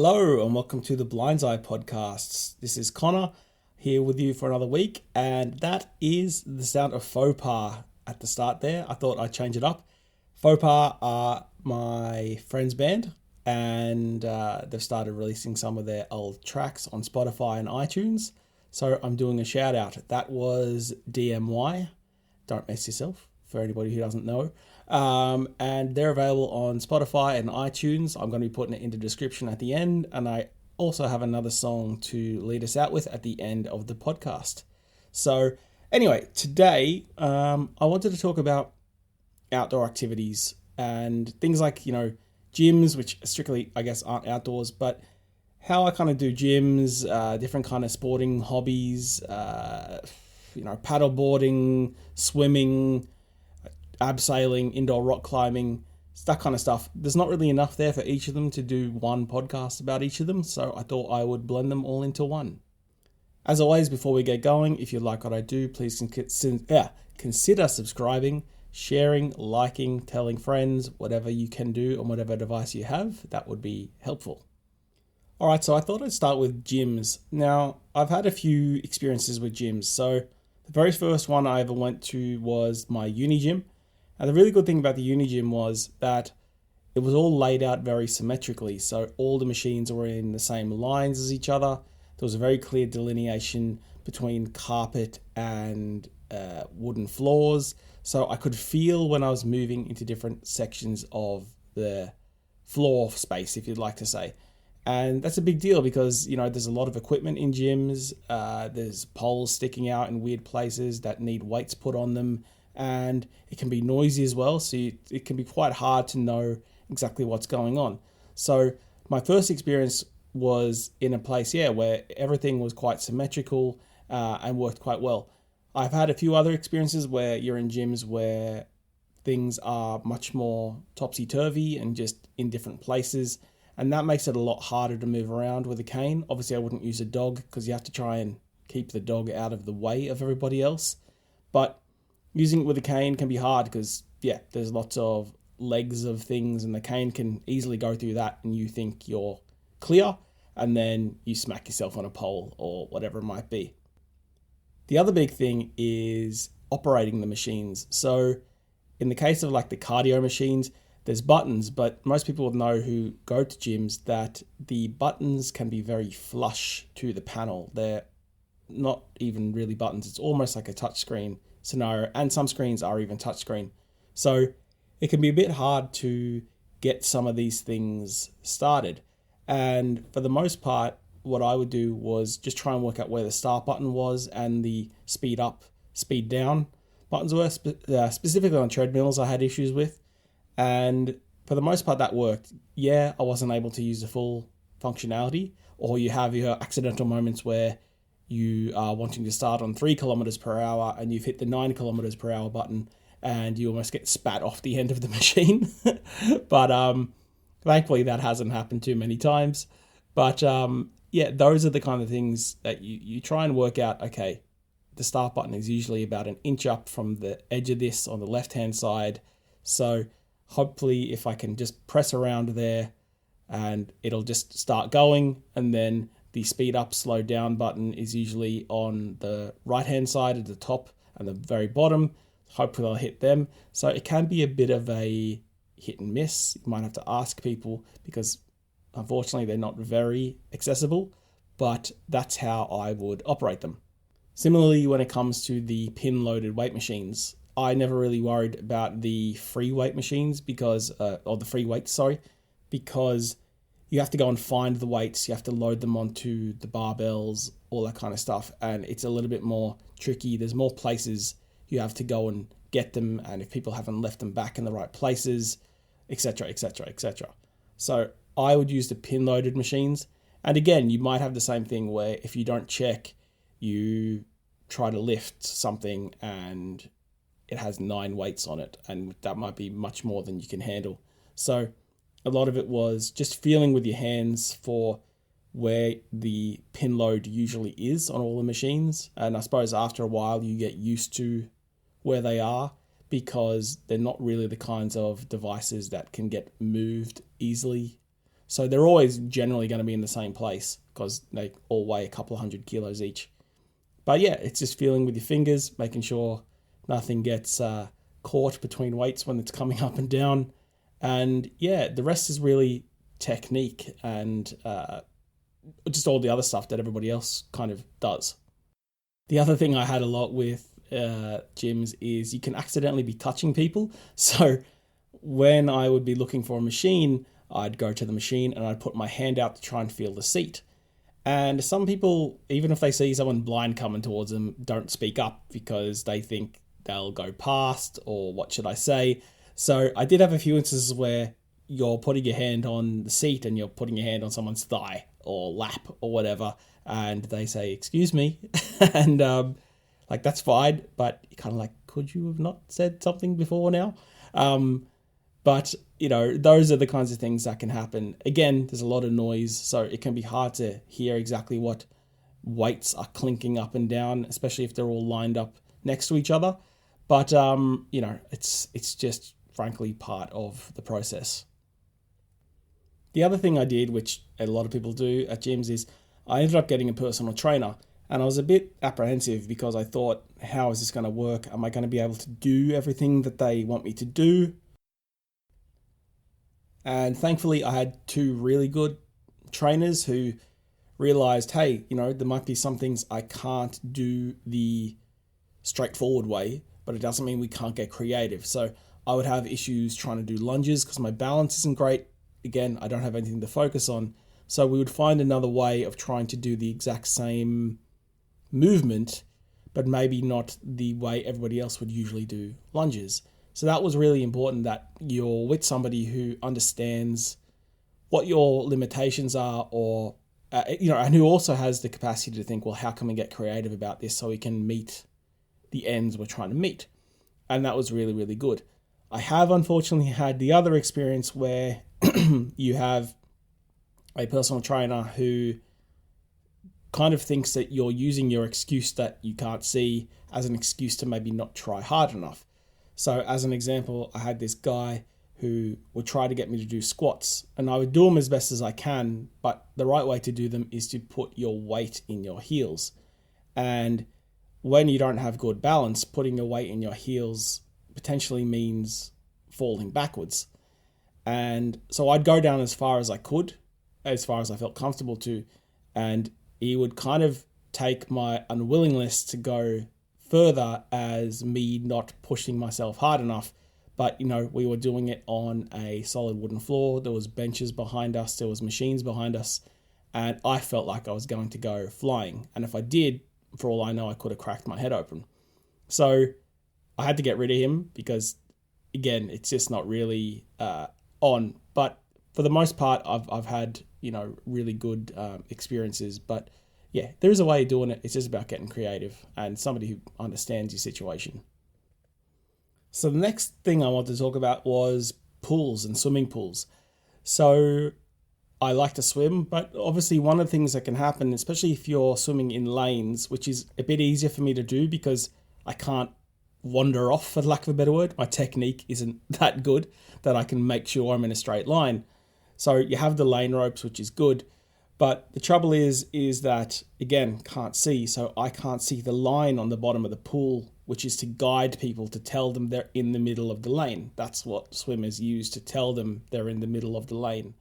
Hello and welcome to the Blindseyepodcast. This is Connor here with you for another week, and that is the sound of faux pas at the start there. I thought I'd change it up. Faux pas are my friend's band, and they've started releasing some of their old tracks on Spotify and iTunes. So I'm doing a shout out. That was DMY. Don't mess yourself, for anybody who doesn't know. And they're available on Spotify and iTunes. I'm going to be putting it in the description at the end. And I also have another song to lead us out with at the end of the podcast. So anyway, today I wanted to talk about outdoor activities and things like, gyms, which strictly, I guess, aren't outdoors, but how I kind of do gyms, different kind of sporting hobbies, paddle boarding, swimming, abseiling, indoor rock climbing, that kind of stuff. There's not really enough there for each of them to do one podcast about each of them, so I thought I would blend them all into one. As always, before we get going, if you like what I do, please consider subscribing, sharing, liking, telling friends, whatever you can do on whatever device you have. That would be helpful. Alright, so I thought I'd start with gyms. Now, I've had a few experiences with gyms. So the very first one I ever went to was my uni gym. And the really good thing about the uni gym was that it was all laid out very symmetrically. So all the machines were in the same lines as each other. There was a very clear delineation between carpet and wooden floors. So I could feel when I was moving into different sections of the floor space, if you'd like to say. And that's a big deal because, there's a lot of equipment in gyms. There's poles sticking out in weird places that need weights put on them. And it can be noisy as well, so it can be quite hard to know exactly what's going on. So my first experience was in a place, where everything was quite symmetrical and worked quite well. I've had a few other experiences where you're in gyms where things are much more topsy-turvy and just in different places, and that makes it a lot harder to move around with a cane. Obviously, I wouldn't use a dog because you have to try and keep the dog out of the way of everybody else. But using it with a cane can be hard because, there's lots of legs of things and the cane can easily go through that and you think you're clear and then you smack yourself on a pole or whatever it might be. The other big thing is operating the machines. So in the case of like the cardio machines, there's buttons, but most people will know who go to gyms that the buttons can be very flush to the panel. They're not even really buttons. It's almost like a touchscreen scenario, and some screens are even touchscreen. So it can be a bit hard to get some of these things started. And for the most part, what I would do was just try and work out where the start button was and the speed up, speed down buttons were. Specifically on treadmills I had issues with. And for the most part that worked. I wasn't able to use the full functionality, or you have your accidental moments where you are wanting to start on 3 kilometers per hour and you've hit the 9 kilometers per hour button and you almost get spat off the end of the machine. But thankfully that hasn't happened too many times. But those are the kind of things that you try and work out. Okay, the start button is usually about an inch up from the edge of this on the left-hand side. So hopefully if I can just press around there and it'll just start going, and then the speed up, slow down button is usually on the right-hand side at the top and the very bottom. Hopefully I'll hit them. So it can be a bit of a hit and miss. You might have to ask people because unfortunately they're not very accessible, but that's how I would operate them. Similarly, when it comes to the pin-loaded weight machines, I never really worried about the free weight machines because you have to go and find the weights, you have to load them onto the barbells, all that kind of stuff, and it's a little bit more tricky. There's more places you have to go and get them, and if people haven't left them back in the right places, etc., etc., etc. So I would use the pin-loaded machines, and again, you might have the same thing where if you don't check, you try to lift something and it has 9 weights on it, and that might be much more than you can handle. So a lot of it was just feeling with your hands for where the pin load usually is on all the machines. And I suppose after a while you get used to where they are because they're not really the kinds of devices that can get moved easily. So they're always generally going to be in the same place because they all weigh a couple of 100 kilos each. But yeah, it's just feeling with your fingers, making sure nothing gets caught between weights when it's coming up and down. And yeah, the rest is really technique and just all the other stuff that everybody else kind of does. The other thing I had a lot with gyms is you can accidentally be touching people. So when I would be looking for a machine, I'd go to the machine and I'd put my hand out to try and feel the seat. And some people, even if they see someone blind coming towards them, don't speak up because they think they'll go past, or what should I say? So I did have a few instances where you're putting your hand on the seat and you're putting your hand on someone's thigh or lap or whatever, and they say, "Excuse me," and like that's fine, but you're kind of like, could you have not said something before now? But, you know, those are the kinds of things that can happen. Again, there's a lot of noise, so it can be hard to hear exactly what weights are clinking up and down, especially if they're all lined up next to each other. But, you know, it's just, frankly, part of the process. The other thing I did, which a lot of people do at gyms, is I ended up getting a personal trainer. And I was a bit apprehensive because I thought, how is this going to work? Am I going to be able to do everything that they want me to do? And thankfully, I had two really good trainers who realized, hey, you know, there might be some things I can't do the straightforward way, but it doesn't mean we can't get creative. So I would have issues trying to do lunges because my balance isn't great. Again, I don't have anything to focus on. So we would find another way of trying to do the exact same movement, but maybe not the way everybody else would usually do lunges. So that was really important, that you're with somebody who understands what your limitations are, or, you know, and who also has the capacity to think, well, how can we get creative about this so we can meet the ends we're trying to meet? And that was really, really good. I have unfortunately had the other experience where you have a personal trainer who kind of thinks that you're using your excuse that you can't see as an excuse to maybe not try hard enough. So as an example, I had this guy who would try to get me to do squats, and I would do them as best as I can, but the right way to do them is to put your weight in your heels. And when you don't have good balance, putting your weight in your heels potentially means falling backwards. And so I'd go down as far as I could, as far as I felt comfortable to, and he would kind of take my unwillingness to go further as me not pushing myself hard enough. But, you know, we were doing it on a solid wooden floor. There was benches behind us. There was machines behind us. And I felt like I was going to go flying. And if I did, for all I know, I could have cracked my head open. So I had to get rid of him because, again, it's just not really on. But for the most part, I've had, you know, really good experiences. But yeah, there is a way of doing it. It's just about getting creative and somebody who understands your situation. So the next thing I wanted to talk about was pools and swimming pools. So I like to swim, but obviously one of the things that can happen, especially if you're swimming in lanes, which is a bit easier for me to do because I can't wander off, for lack of a better word. My technique isn't that good that I can make sure I'm in a straight line. So you have the lane ropes, which is good. But the trouble is that, again, can't see. So I can't see the line on the bottom of the pool, which is to guide people, to tell them they're in the middle of the lane. That's what swimmers use, to tell them they're in the middle of the lane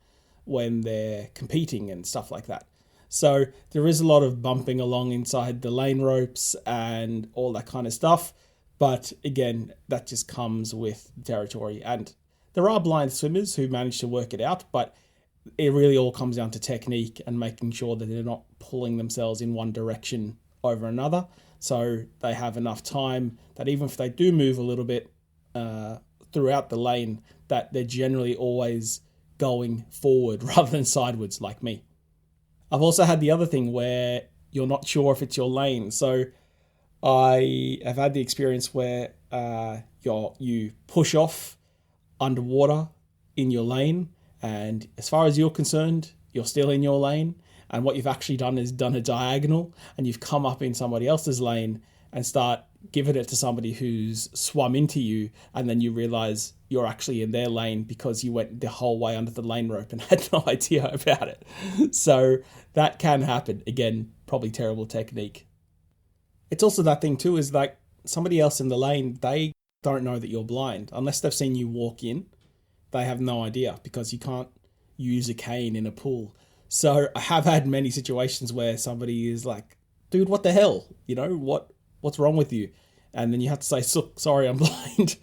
when they're competing and stuff like that. So there is a lot of bumping along inside the lane ropes and all that kind of stuff. But again, that just comes with territory. And there are blind swimmers who manage to work it out, but it really all comes down to technique and making sure that they're not pulling themselves in one direction over another. So they have enough time that even if they do move a little bit throughout the lane, that they're generally always going forward rather than sideways like me. I've also had the other thing where you're not sure if it's your lane. So I have had the experience where you push off underwater in your lane, and as far as you're concerned, you're still in your lane, and what you've actually done is done a diagonal, and you've come up in somebody else's lane, and start giving it to somebody who's swum into you, and then you realize you're actually in their lane because you went the whole way under the lane rope and had no idea about it. So that can happen. Again, probably terrible technique. It's also that thing too, is like somebody else in the lane, they don't know that you're blind. Unless they've seen you walk in, they have no idea, because you can't use a cane in a pool. So I have had many situations where somebody is like, dude, what the hell? You know, what's wrong with you? And then you have to say, sorry, I'm blind.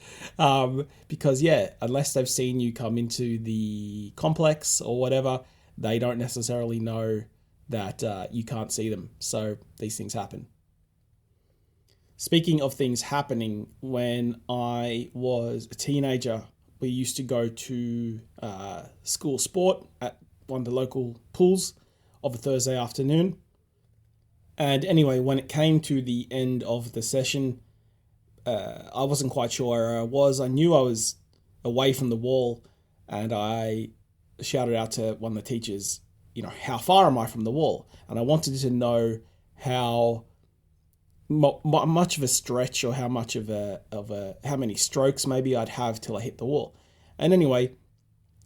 Because yeah, unless they've seen you come into the complex or whatever, they don't necessarily know that you can't see them. So these things happen. Speaking of things happening, when I was a teenager, we used to go to school sport at one of the local pools of a Thursday afternoon. And anyway, when it came to the end of the session, I wasn't quite sure where I was. I knew I was away from the wall, and I shouted out to one of the teachers, you know, how far am I from the wall? And I wanted to know how much of a stretch, or how much of how many strokes maybe I'd have till I hit the wall. And anyway,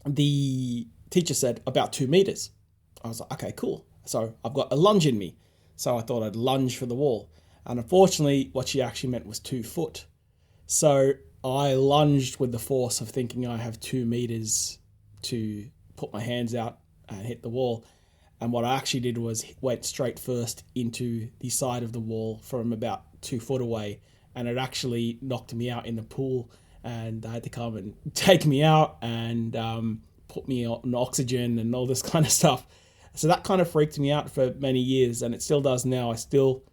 the teacher said about 2 meters. I was like, okay, cool. So I've got a lunge in me. So I thought I'd lunge for the wall. And unfortunately, what she actually meant was 2 foot. So I lunged with the force of thinking I have 2 meters to put my hands out and hit the wall. And what I actually did was went straight first into the side of the wall from about 2 foot away. And it actually knocked me out in the pool. And they had to come and take me out and put me on oxygen and all this kind of stuff. So that kind of freaked me out for many years, and it still does now. I still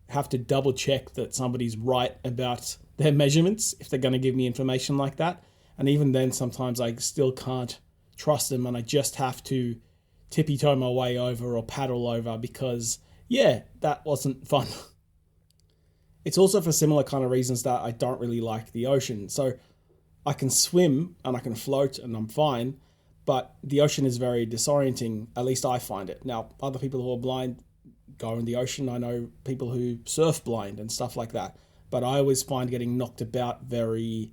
have to double check that somebody's right about their measurements if they're going to give me information like that. And even then, sometimes I still can't trust them, and I just have to tippy-toe my way over or paddle over because, yeah, that wasn't fun. It's also for similar kind of reasons that I don't really like the ocean. So I can swim and I can float and I'm fine, but the ocean is very disorienting. At least I find it. Now, other people who are blind go in the ocean. I know people who surf blind and stuff like that. But I always find getting knocked about very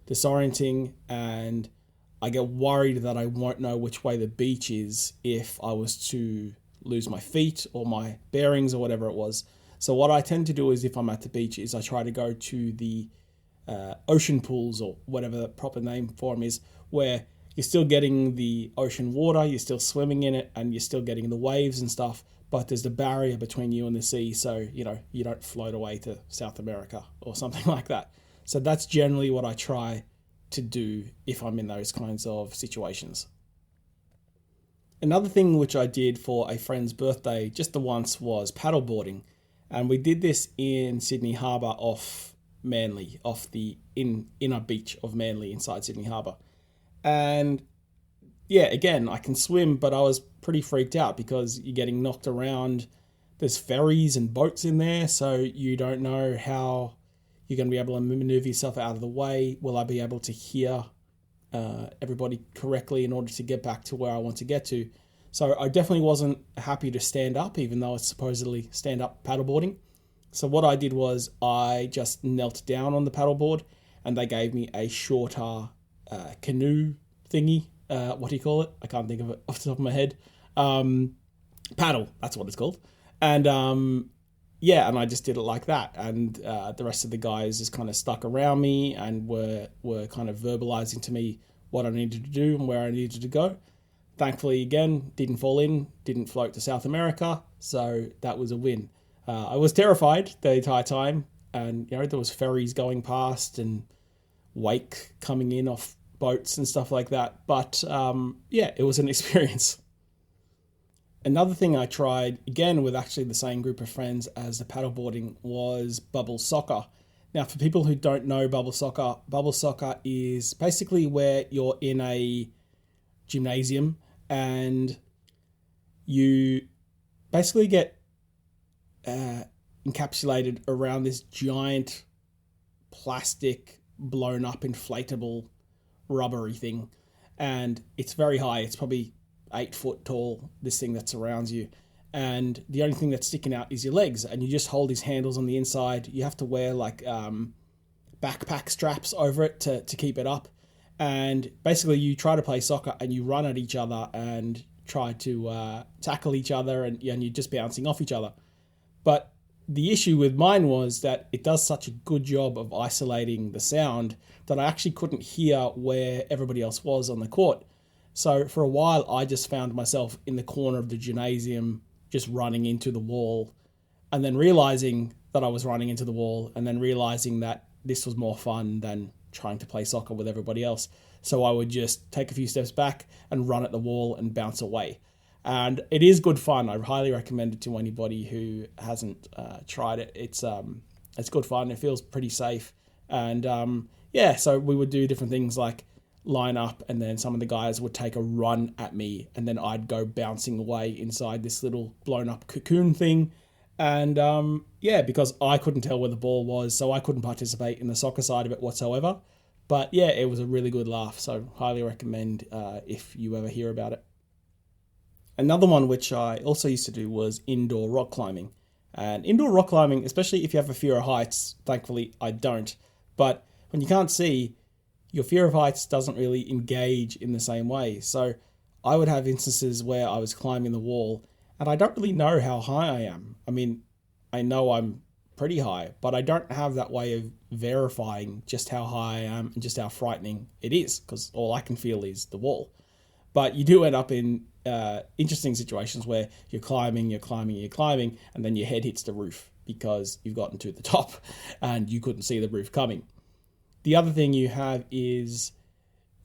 disorienting, and I get worried that I won't know which way the beach is if I was to lose my feet or my bearings or whatever it was. So what I tend to do is, if I'm at the beach, is I try to go to the ocean pools, or whatever the proper name for them is, where you're still getting the ocean water, you're still swimming in it, and you're still getting the waves and stuff, but there's the barrier between you and the sea, so, you know, you don't float away to South America or something like that. So that's generally what I try to do if I'm in those kinds of situations. Another thing which I did for a friend's birthday just the once was paddleboarding. And we did this in Sydney Harbour off Manly, off the inner beach of Manly inside Sydney Harbour. And yeah, again, I can swim, but I was pretty freaked out because you're getting knocked around. There's ferries and boats in there, so you don't know how you're going to be able to maneuver yourself out of the way. Will I be able to hear everybody correctly in order to get back to where I want to get to? So I definitely wasn't happy to stand up, even though it's supposedly stand-up paddleboarding. So what I did was I just knelt down on the paddleboard, and they gave me a shorter canoe thingy. What do you call it? I can't think of it off the top of my head. Paddle, that's what it's called. And yeah, and I just did it like that. And the rest of the guys just kind of stuck around me and were kind of verbalizing to me what I needed to do and where I needed to go. Thankfully, again, didn't fall in, didn't float to South America, so that was a win. I was terrified the entire time, and you know, there was ferries going past and wake coming in off boats and stuff like that. But yeah, it was an experience. Another thing I tried, again with actually the same group of friends as the paddleboarding, was bubble soccer. Now, for people who don't know bubble soccer is basically where you're in a gymnasium and you basically get encapsulated around this giant plastic blown up inflatable rubbery thing, and it's very high. It's probably 8 foot tall, this thing that surrounds you, and the only thing that's sticking out is your legs, and you just hold his handles on the inside. You have to wear like backpack straps over it to keep it up. And basically you try to play soccer and you run at each other and try to tackle each other, and you're just bouncing off each other. But the issue with mine was that it does such a good job of isolating the sound that I actually couldn't hear where everybody else was on the court. So for a while, I just found myself in the corner of the gymnasium, just running into the wall, and then realizing that I was running into the wall, and then realizing that this was more fun than trying to play soccer with everybody else. So I would just take a few steps back and run at the wall and bounce away. And it is good fun. I highly recommend it to anybody who hasn't tried it. It's good fun. It feels pretty safe. And so we would do different things like line up, and then some of the guys would take a run at me, and then I'd go bouncing away inside this little blown up cocoon thing. And because I couldn't tell where the ball was, so I couldn't participate in the soccer side of it whatsoever. But yeah, it was a really good laugh. So highly recommend if you ever hear about it. Another one which I also used to do was indoor rock climbing. And indoor rock climbing, especially if you have a fear of heights, thankfully I don't. But when you can't see, your fear of heights doesn't really engage in the same way. So I would have instances where I was climbing the wall and I don't really know how high I am. I mean, I know I'm pretty high, but I don't have that way of verifying just how high I am and just how frightening it is, because all I can feel is the wall. But you do end up in interesting situations where you're climbing, and then your head hits the roof because you've gotten to the top and you couldn't see the roof coming. The other thing you have is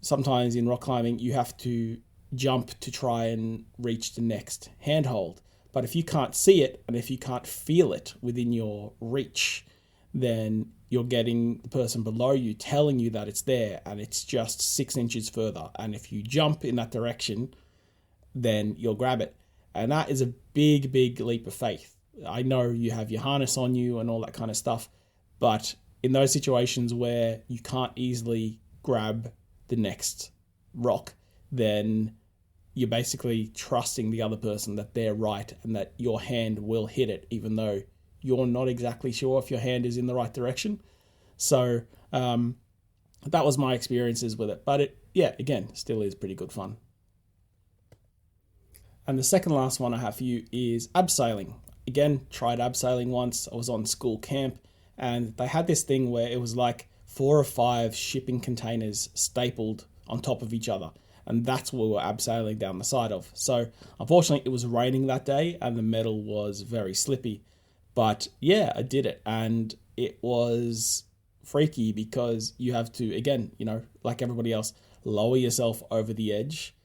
sometimes in rock climbing, you have to jump to try and reach the next handhold. But if you can't see it, and if you can't feel it within your reach, then you're getting the person below you telling you that it's there, and it's just 6 inches further. And if you jump in that direction, then you'll grab it. And that is a big, big leap of faith. I know you have your harness on you and all that kind of stuff, but in those situations where you can't easily grab the next rock, then you're basically trusting the other person that they're right and that your hand will hit it, even though you're not exactly sure if your hand is in the right direction. So that was my experiences with it. But it, again, still is pretty good fun. And the second last one I have for you is abseiling. Again, tried abseiling once. I was on school camp, and they had this thing where it was like 4 or 5 shipping containers stapled on top of each other. And that's what we were abseiling down the side of. So unfortunately, it was raining that day and the metal was very slippy. But yeah, I did it. And it was freaky because you have to, again, like everybody else, lower yourself over the edge.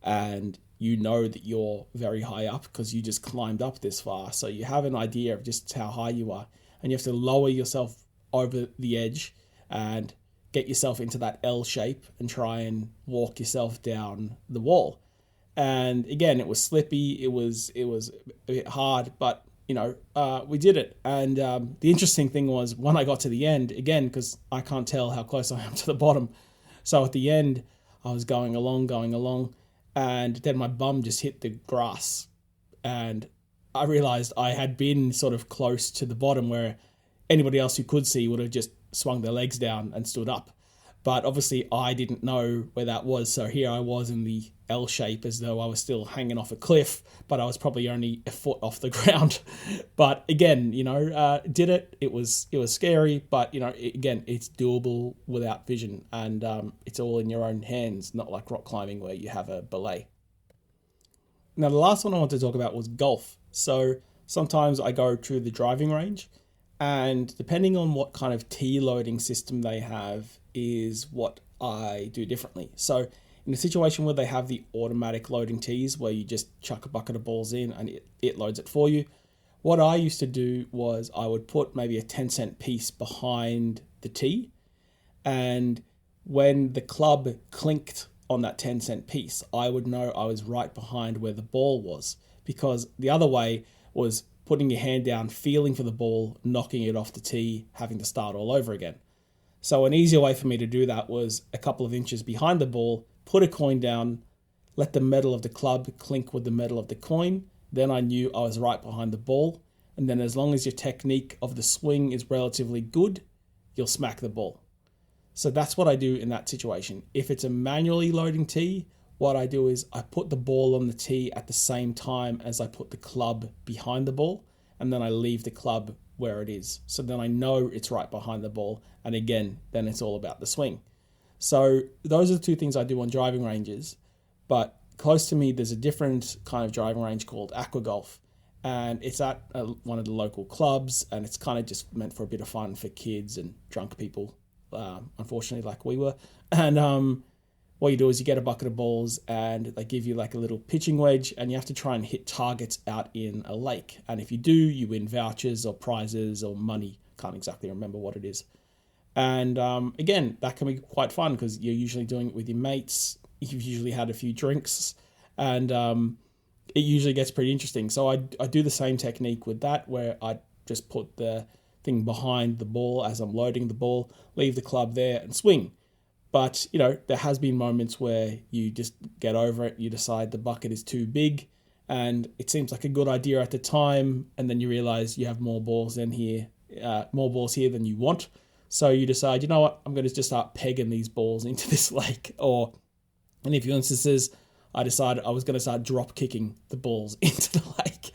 And you know that you're very high up because you just climbed up this far. So you have an idea of just how high you are. And you have to lower yourself over the edge and get yourself into that L shape and try and walk yourself down the wall. And again, it was slippy. It was a bit hard, but we did it. And the interesting thing was when I got to the end, again, because I can't tell how close I am to the bottom. So at the end, I was going along, and then my bum just hit the grass. And I realized I had been sort of close to the bottom where anybody else who could see would have just swung their legs down and stood up. But obviously I didn't know where that was. So here I was in the L shape as though I was still hanging off a cliff, but I was probably only a foot off the ground. But again, did it. It was scary, but again, it's doable without vision, and it's all in your own hands, not like rock climbing where you have a belay. Now, the last one I wanted to talk about was golf. So sometimes I go to the driving range, and depending on what kind of tee loading system they have is what I do differently. So in a situation where they have the automatic loading tees where you just chuck a bucket of balls in and it loads it for you, what I used to do was I would put maybe a 10-cent piece behind the tee, and when the club clinked on that 10-cent piece, I would know I was right behind where the ball was, because the other way was putting your hand down, feeling for the ball, knocking it off the tee, having to start all over again. So an easier way for me to do that was a couple of inches behind the ball, put a coin down, let the metal of the club clink with the metal of the coin, then I knew I was right behind the ball. And then as long as your technique of the swing is relatively good, you'll smack the ball. So that's what I do in that situation. If it's a manually loading tee, what I do is I put the ball on the tee at the same time as I put the club behind the ball, and then I leave the club where it is. So then I know it's right behind the ball. And again, then it's all about the swing. So those are the two things I do on driving ranges. But close to me, there's a different kind of driving range called Aqua Golf. And it's at one of the local clubs, and it's kind of just meant for a bit of fun for kids and drunk people, unfortunately, like we were. And what you do is you get a bucket of balls, and they give you like a little pitching wedge, and you have to try and hit targets out in a lake. And if you do, you win vouchers or prizes or money. Can't exactly remember what it is. And again, that can be quite fun because you're usually doing it with your mates. You've usually had a few drinks, and it usually gets pretty interesting. So I do the same technique with that, where I just put the thing behind the ball as I'm loading the ball, leave the club there and swing. But, there has been moments where you just get over it. You decide the bucket is too big and it seems like a good idea at the time. And then you realize you have more balls here than you want. So you decide, you know what, I'm going to just start pegging these balls into this lake. Or in a few instances, I decided I was going to start drop kicking the balls into the lake.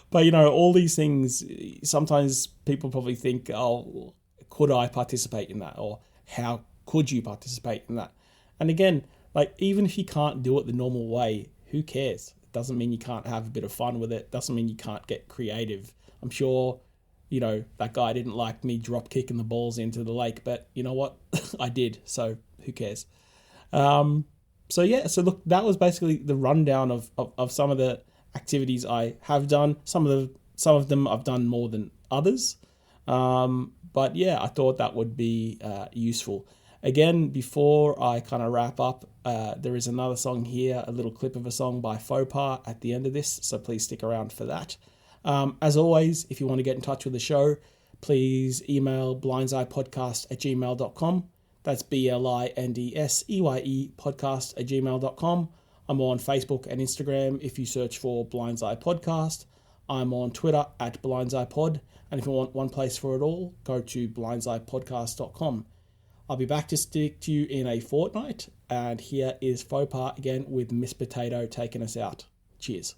But, all these things, sometimes people probably think, oh, could I participate in that? Or how could you participate in that? And again, like, even if you can't do it the normal way, who cares? It doesn't mean you can't have a bit of fun with it. Doesn't mean you can't get creative. I'm sure, that guy didn't like me drop kicking the balls into the lake, but you know what? I did. So who cares? So look, that was basically the rundown of some of the activities I have done. Some of them I've done more than others. But yeah, I thought that would be useful. Again, before I kind of wrap up, there is another song here, a little clip of a song by Faux Pas at the end of this, so please stick around for that. As always, if you want to get in touch with the show, please email blindseyepodcast@gmail.com. That's BLINDSEYE podcast@gmail.com. I'm on Facebook and Instagram if you search for Blindseye Podcast. I'm on Twitter @BlindseyePod. And if you want one place for it all, go to blindseyepodcast.com. I'll be back to speak to you in a fortnight. And here is Faux Pas again with Miss Potato taking us out. Cheers.